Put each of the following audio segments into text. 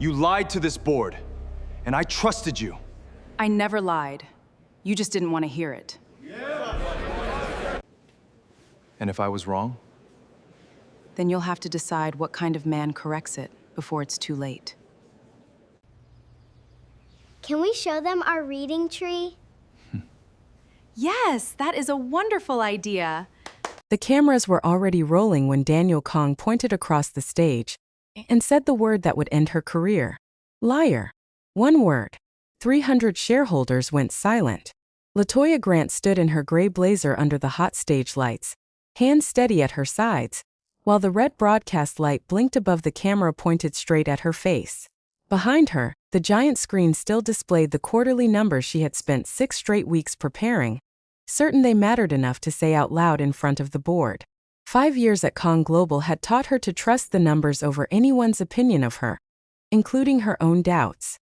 You lied to this board, and I trusted you. I never lied. You just didn't want to hear it. And if I was wrong? Then you'll have to decide what kind of man corrects it before it's too late. Can we show them our reading tree? Yes, that is a wonderful idea. The cameras were already rolling when Daniel Kang pointed across the stage and said the word that would end her career. Liar. One word. 300 shareholders went silent. Latoya Grant stood in her gray blazer under the hot stage lights, hands steady at her sides, while the red broadcast light blinked above the camera pointed straight at her face. Behind her, the giant screen still displayed the quarterly numbers she had spent 6 straight weeks preparing, certain they mattered enough to say out loud in front of the board. 5 years at Kang Global had taught her to trust the numbers over anyone's opinion of her, including her own doubts.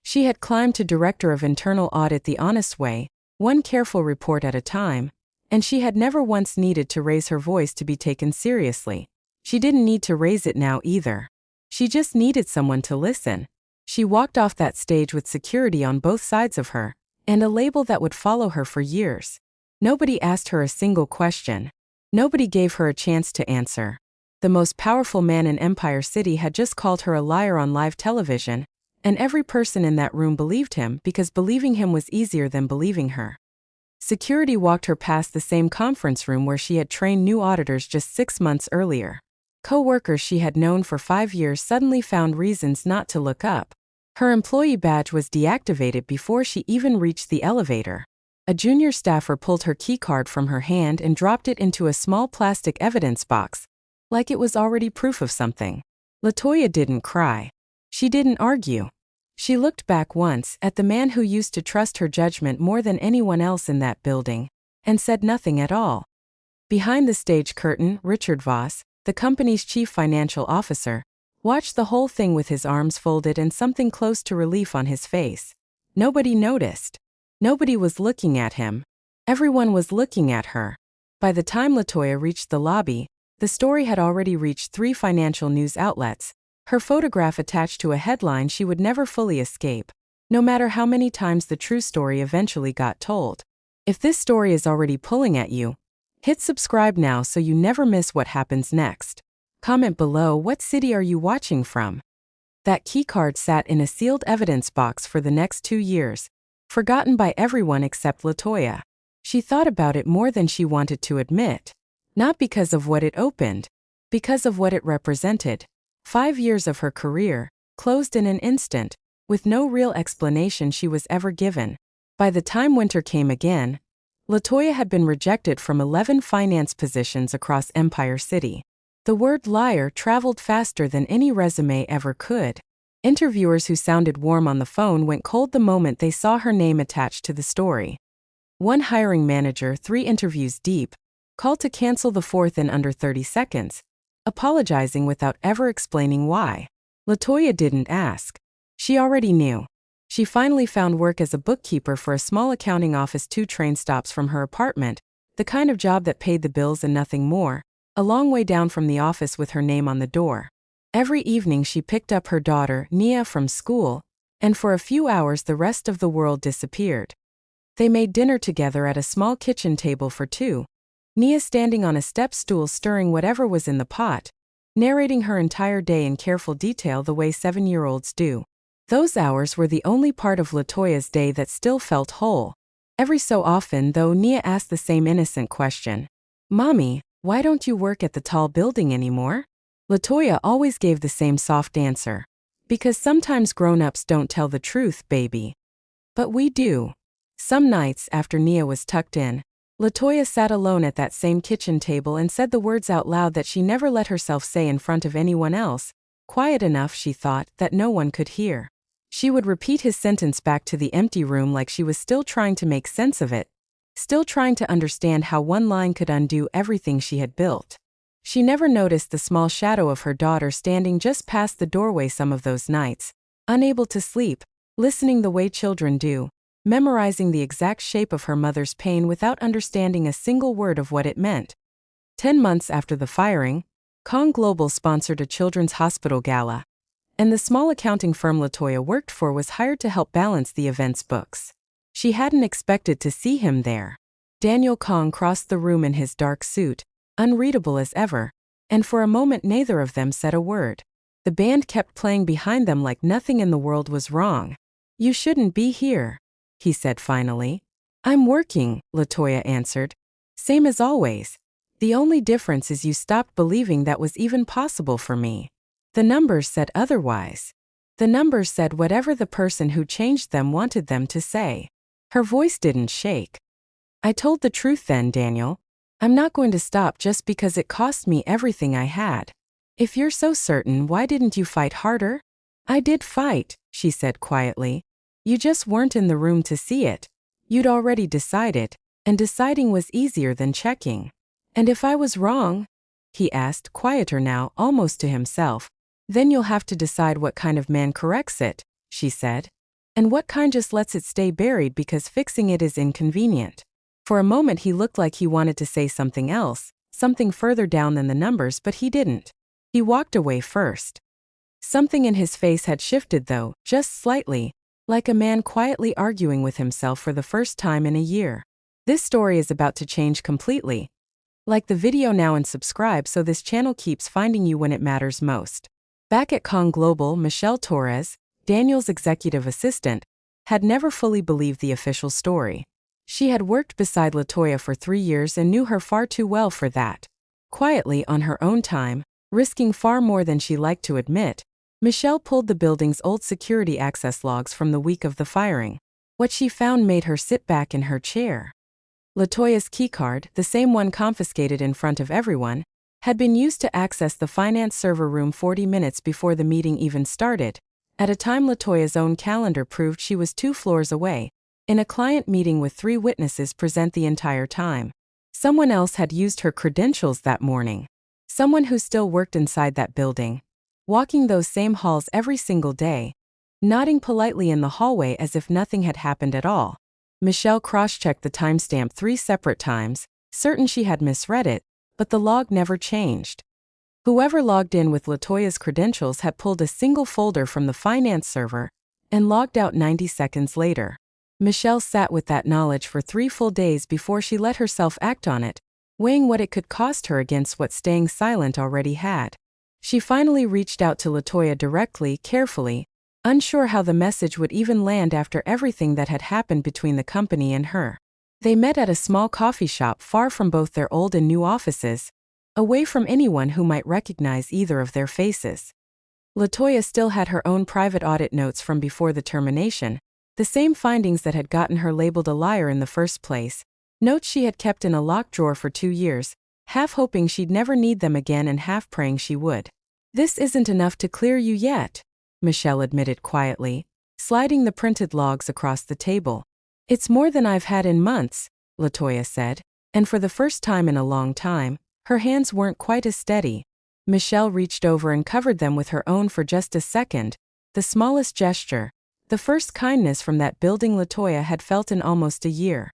She had climbed to Director of Internal Audit the honest way, one careful report at a time, and she had never once needed to raise her voice to be taken seriously. She didn't need to raise it now either. She just needed someone to listen. She walked off that stage with security on both sides of her, and a label that would follow her for years. Nobody asked her a single question. Nobody gave her a chance to answer. The most powerful man in Empire City had just called her a liar on live television, and every person in that room believed him because believing him was easier than believing her. Security walked her past the same conference room where she had trained new auditors just 6 months earlier. Co-workers she had known for 5 years suddenly found reasons not to look up. Her employee badge was deactivated before she even reached the elevator. A junior staffer pulled her keycard from her hand and dropped it into a small plastic evidence box, like it was already proof of something. Latoya didn't cry. She didn't argue. She looked back once at the man who used to trust her judgment more than anyone else in that building, and said nothing at all. Behind the stage curtain, Richard Voss, the company's chief financial officer, watched the whole thing with his arms folded and something close to relief on his face. Nobody noticed. Nobody was looking at him. Everyone was looking at her. By the time Latoya reached the lobby, the story had already reached 3 financial news outlets, her photograph attached to a headline she would never fully escape, no matter how many times the true story eventually got told. If this story is already pulling at you, hit subscribe now so you never miss what happens next. Comment below what city are you watching from. That keycard sat in a sealed evidence box for the next 2 years, forgotten by everyone except Latoya. She thought about it more than she wanted to admit. Not because of what it opened, because of what it represented. 5 years of her career, closed in an instant, with no real explanation she was ever given. By the time winter came again, Latoya had been rejected from 11 finance positions across Empire City. The word liar traveled faster than any resume ever could. Interviewers who sounded warm on the phone went cold the moment they saw her name attached to the story. One hiring manager, 3 interviews deep, called to cancel the 4th in under 30 seconds, apologizing without ever explaining why. Latoya didn't ask. She already knew. She finally found work as a bookkeeper for a small accounting office 2 train stops from her apartment, the kind of job that paid the bills and nothing more, a long way down from the office with her name on the door. Every evening she picked up her daughter, Nia, from school, and for a few hours the rest of the world disappeared. They made dinner together at a small kitchen table for 2, Nia standing on a step stool stirring whatever was in the pot, narrating her entire day in careful detail the way 7-year-olds do. Those hours were the only part of Latoya's day that still felt whole. Every so often, though, Nia asked the same innocent question. "Mommy, why don't you work at the tall building anymore?" Latoya always gave the same soft answer. "Because sometimes grown-ups don't tell the truth, baby." But we do. Some nights, after Nia was tucked in, Latoya sat alone at that same kitchen table and said the words out loud that she never let herself say in front of anyone else, quiet enough, she thought, that no one could hear. She would repeat his sentence back to the empty room like she was still trying to make sense of it, still trying to understand how one line could undo everything she had built. She never noticed the small shadow of her daughter standing just past the doorway some of those nights, unable to sleep, listening the way children do, memorizing the exact shape of her mother's pain without understanding a single word of what it meant. 10 months after the firing, Kang Global sponsored a children's hospital gala. and the small accounting firm Latoya worked for was hired to help balance the event's books. She hadn't expected to see him there. Daniel Kang crossed the room in his dark suit, unreadable as ever, and for a moment neither of them said a word. The band kept playing behind them like nothing in the world was wrong. "You shouldn't be here," he said finally. "I'm working," Latoya answered. "Same as always. The only difference is you stopped believing that was even possible for me." The numbers said otherwise. The numbers said whatever the person who changed them wanted them to say. Her voice didn't shake. "I told the truth then, Daniel. I'm not going to stop just because it cost me everything I had. If you're so certain, why didn't you fight harder?" "I did fight," she said quietly. "You just weren't in the room to see it. You'd already decided, and deciding was easier than checking." "And if I was wrong?" he asked, quieter now, almost to himself. "Then you'll have to decide what kind of man corrects it," she said. "And what kind just lets it stay buried because fixing it is inconvenient." For a moment he looked like he wanted to say something else, something further down than the numbers, but he didn't. He walked away first. Something in his face had shifted though, just slightly, like a man quietly arguing with himself for the first time in a year. This story is about to change completely. Like the video now and subscribe so this channel keeps finding you when it matters most. Back at Kang Global, Michelle Torres, Daniel's executive assistant, had never fully believed the official story. She had worked beside Latoya for 3 years and knew her far too well for that. Quietly, on her own time, risking far more than she liked to admit, Michelle pulled the building's old security access logs from the week of the firing. What she found made her sit back in her chair. Latoya's keycard, the same one confiscated in front of everyone, had been used to access the finance server room 40 minutes before the meeting even started, at a time Latoya's own calendar proved she was 2 floors away, in a client meeting with 3 witnesses present the entire time. Someone else had used her credentials that morning. Someone who still worked inside that building, walking those same halls every single day, nodding politely in the hallway as if nothing had happened at all. Michelle cross-checked the timestamp 3 separate times, certain she had misread it, but the log never changed. Whoever logged in with Latoya's credentials had pulled a single folder from the finance server and logged out 90 seconds later. Michelle sat with that knowledge for 3 full days before she let herself act on it, weighing what it could cost her against what staying silent already had. She finally reached out to Latoya directly, carefully, unsure how the message would even land after everything that had happened between the company and her. They met at a small coffee shop far from both their old and new offices, away from anyone who might recognize either of their faces. Latoya still had her own private audit notes from before the termination, the same findings that had gotten her labeled a liar in the first place, notes she had kept in a locked drawer for 2 years, half hoping she'd never need them again and half praying she would. "This isn't enough to clear you yet," Michelle admitted quietly, sliding the printed logs across the table. "It's more than I've had in months," Latoya said, and for the first time in a long time, her hands weren't quite as steady. Michelle reached over and covered them with her own for just a second, the smallest gesture, the first kindness from that building Latoya had felt in almost a year.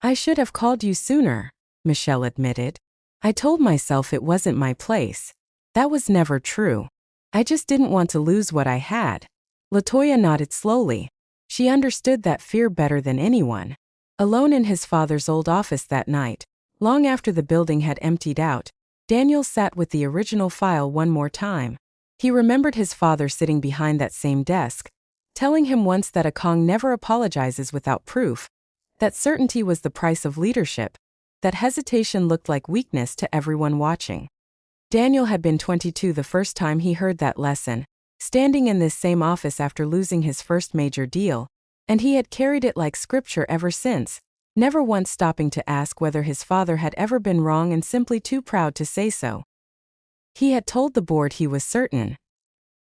"I should have called you sooner," Michelle admitted. "I told myself it wasn't my place. That was never true. I just didn't want to lose what I had." Latoya nodded slowly. She understood that fear better than anyone. Alone in his father's old office that night, long after the building had emptied out, Daniel sat with the original file one more time. He remembered his father sitting behind that same desk, telling him once that a Kang never apologizes without proof, that certainty was the price of leadership, that hesitation looked like weakness to everyone watching. Daniel had been 22 the first time he heard that lesson, standing in this same office after losing his first major deal, and he had carried it like scripture ever since, never once stopping to ask whether his father had ever been wrong and simply too proud to say so. He had told the board he was certain.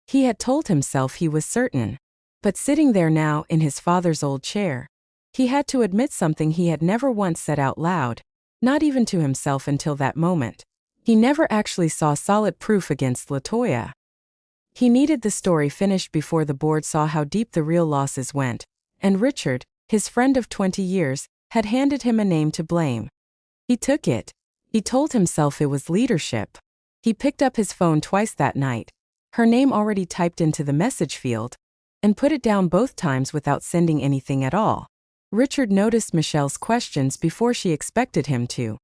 He had told himself he was certain. But sitting there now, in his father's old chair, he had to admit something he had never once said out loud, not even to himself until that moment. He never actually saw solid proof against Latoya. He needed the story finished before the board saw how deep the real losses went, and Richard, his friend of 20 years, had handed him a name to blame. He took it. He told himself it was leadership. He picked up his phone twice that night. her name already typed into the message field, and put it down both times without sending anything at all. Richard noticed Michelle's questions before she expected him to.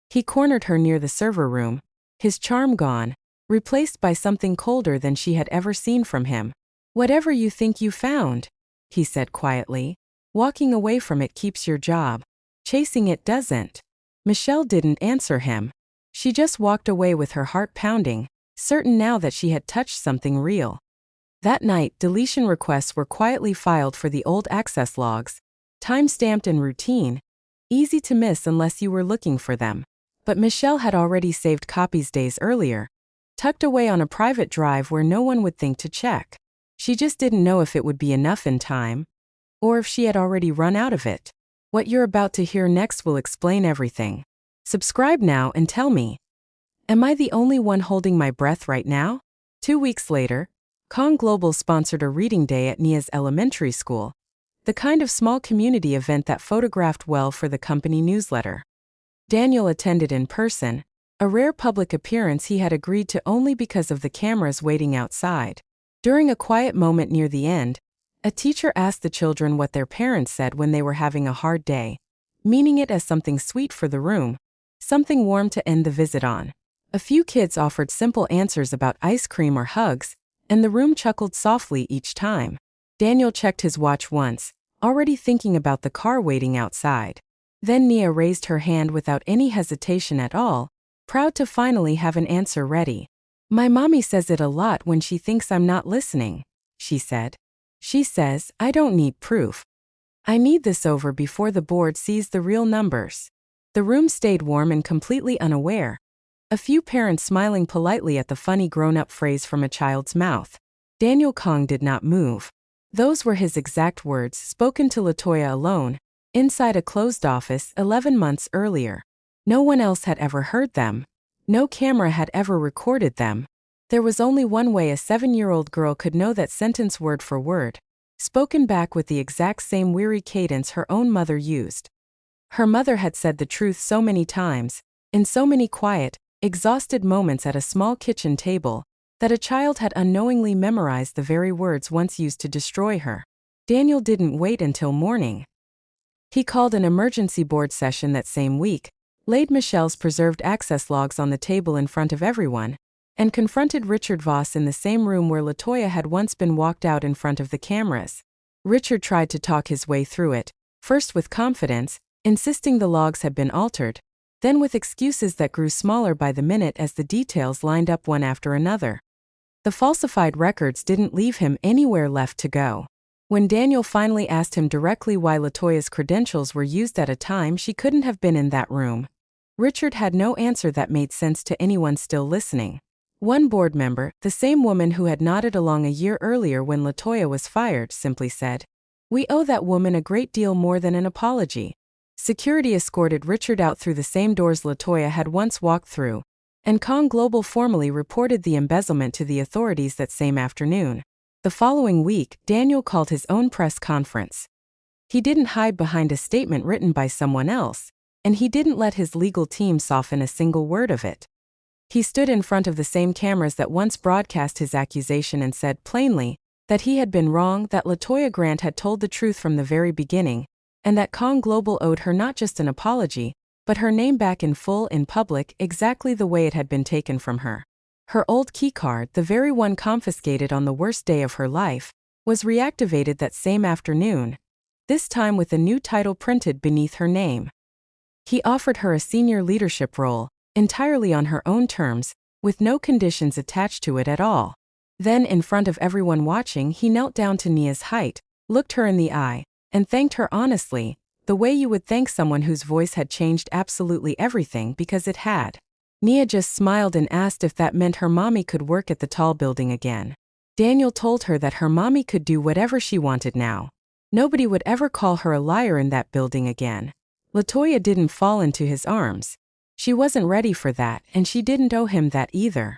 He cornered her near the server room, his charm gone, replaced by something colder than she had ever seen from him. "Whatever you think you found," he said quietly. "Walking away from it keeps your job. Chasing it doesn't." Michelle didn't answer him. She just walked away with her heart pounding, certain now that she had touched something real. That night, deletion requests were quietly filed for the old access logs, time-stamped and routine, easy to miss unless you were looking for them. But Michelle had already saved copies days earlier, tucked away on a private drive where no one would think to check. She just didn't know if it would be enough in time, or if she had already run out of it. What you're about to hear next will explain everything. Subscribe now and tell me, am I the only one holding my breath right now? 2 weeks later, Kang Global sponsored a reading day at Nia's elementary school, the kind of small community event that photographed well for the company newsletter. Daniel attended in person, a rare public appearance he had agreed to only because of the cameras waiting outside. During a quiet moment near the end, a teacher asked the children what their parents said when they were having a hard day, meaning it as something sweet for the room, something warm to end the visit on. A few kids offered simple answers about ice cream or hugs, and the room chuckled softly each time. Daniel checked his watch once, already thinking about the car waiting outside. Then Nia raised her hand without any hesitation at all, proud to finally have an answer ready. "My mommy says it a lot when she thinks I'm not listening," she said. "She says, I don't need proof. I need this over before the board sees the real numbers." The room stayed warm and completely unaware, a few parents smiling politely at the funny grown-up phrase from a child's mouth. Daniel Kang did not move. Those were his exact words, spoken to Latoya alone, inside a closed office 11 months earlier. No one else had ever heard them. No camera had ever recorded them. There was only one way a 7-year-old girl could know that sentence word for word, spoken back with the exact same weary cadence her own mother used. Her mother had said the truth so many times, in so many quiet, exhausted moments at a small kitchen table, that a child had unknowingly memorized the very words once used to destroy her. Daniel didn't wait until morning. He called an emergency board session that same week, laid Michelle's preserved access logs on the table in front of everyone, and confronted Richard Voss in the same room where Latoya had once been walked out in front of the cameras. Richard tried to talk his way through it, first with confidence, insisting the logs had been altered, then with excuses that grew smaller by the minute as the details lined up one after another. The falsified records didn't leave him anywhere left to go. When Daniel finally asked him directly why Latoya's credentials were used at a time she couldn't have been in that room, Richard had no answer that made sense to anyone still listening. One board member, the same woman who had nodded along a year earlier when Latoya was fired, simply said, "We owe that woman a great deal more than an apology." Security escorted Richard out through the same doors Latoya had once walked through, and Kang Global formally reported the embezzlement to the authorities that same afternoon. The following week, Daniel called his own press conference. He didn't hide behind a statement written by someone else, and he didn't let his legal team soften a single word of it. He stood in front of the same cameras that once broadcast his accusation and said plainly that he had been wrong, that Latoya Grant had told the truth from the very beginning, and that Kang Global owed her not just an apology, but her name back in full in public exactly the way it had been taken from her. Her old keycard, the very one confiscated on the worst day of her life, was reactivated that same afternoon, this time with a new title printed beneath her name. He offered her a senior leadership role, entirely on her own terms, with no conditions attached to it at all. Then, in front of everyone watching, he knelt down to Nia's height, looked her in the eye, and thanked her honestly, the way you would thank someone whose voice had changed absolutely everything, because it had. Nia just smiled and asked if that meant her mommy could work at the tall building again. Daniel told her that her mommy could do whatever she wanted now. Nobody would ever call her a liar in that building again. Latoya didn't fall into his arms. She wasn't ready for that, and she didn't owe him that either.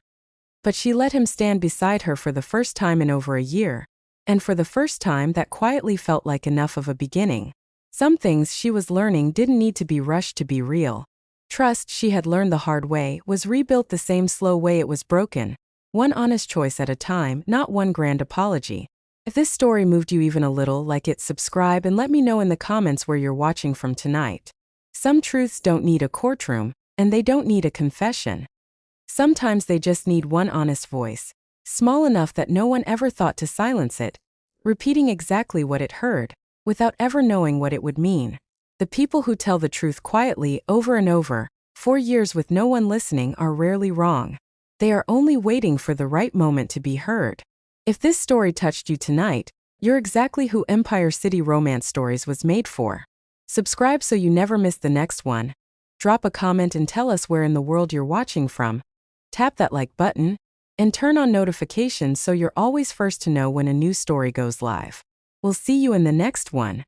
But she let him stand beside her for the first time in over a year, and for the first time that quietly felt like enough of a beginning. Some things she was learning didn't need to be rushed to be real. Trust, she had learned the hard way, was rebuilt the same slow way it was broken, One honest choice at a time, not one grand apology. If this story moved you even a little, like it, subscribe, and let me know in the comments where you're watching from tonight. Some truths don't need a courtroom, and they don't need a confession. Sometimes they just need one honest voice, small enough that no one ever thought to silence it, repeating exactly what it heard, without ever knowing what it would mean. The people who tell the truth quietly over and over, for years with no one listening, are rarely wrong. They are only waiting for the right moment to be heard. If this story touched you tonight, you're exactly who Empire City Romance Stories was made for. Subscribe so you never miss the next one. Drop a comment and tell us where in the world you're watching from. Tap that like button, and turn on notifications so you're always first to know when a new story goes live. We'll see you in the next one.